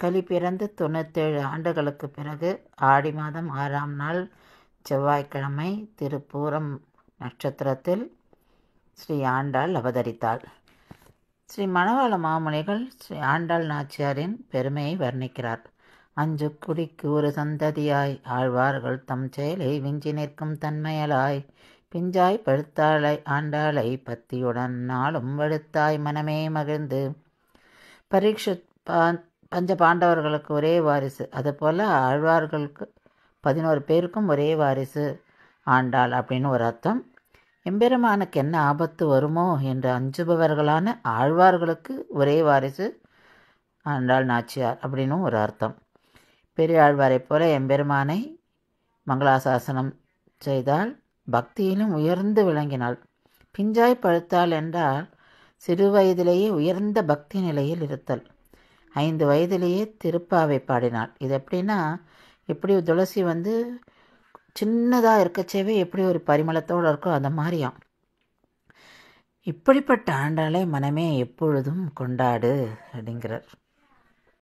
கலி பிறந்து 97 ஆண்டுகளுக்குப் பிறகு ஆடி மாதம் 6ஆம் நாள் செவ்வாய்க்கிழமை திருப்பூரம் நட்சத்திரத்தில் ஸ்ரீ ஆண்டாள் அவதரித்தாள். ஸ்ரீ மணவாள மாமுனிகள் ஸ்ரீ ஆண்டாள் நாச்சியாரின் பெருமையை வர்ணிக்கிறார். அஞ்சு குடிக்கு ஒரு சந்ததியாய் ஆழ்வார்கள் தம் செயலை விஞ்சி நிற்கும் தன்மையலாய் பிஞ்சாய் பழுத்தாளை ஆண்டாளை பத்தியுடன் நாளும் வழுத்தாய் மனமே மகிழ்ந்து. பரீட்சித் பஞ்ச பாண்டவர்களுக்கு ஒரே வாரிசு, அதுபோல் ஆழ்வார்களுக்கு 11 பேருக்கும் ஒரே வாரிசு ஆண்டாள் அப்படின்னு ஒரு அர்த்தம். எம்பெருமானுக்கு என்ன ஆபத்து வருமோ என்று அஞ்சுபவர்களான ஆழ்வார்களுக்கு ஒரே வாரிசு ஆண்டாள் நாச்சியார் அப்படின்னு ஒரு அர்த்தம். பெரியாழ்வாரைப் போல எம்பெருமானை மங்களாசாசனம் செய்தால் பக்தியிலும் உயர்ந்து விளங்கினாள். பிஞ்சாய் பழுத்தாள் என்றால் சிறு வயதிலேயே உயர்ந்த பக்தி நிலையில் இருத்தல். 5 வயதிலேயே திருப்பாவை பாடினாள். இது எப்படின்னா, எப்படி துளசி சின்னதாக இருக்கச்சேவே எப்படி ஒரு பரிமளத்தோடு இருக்கோ அந்த மாதிரியாம். இப்படிப்பட்ட ஆண்டாளை மனமே எப்பொழுதும் கொண்டாடு அப்படிங்கிறார்.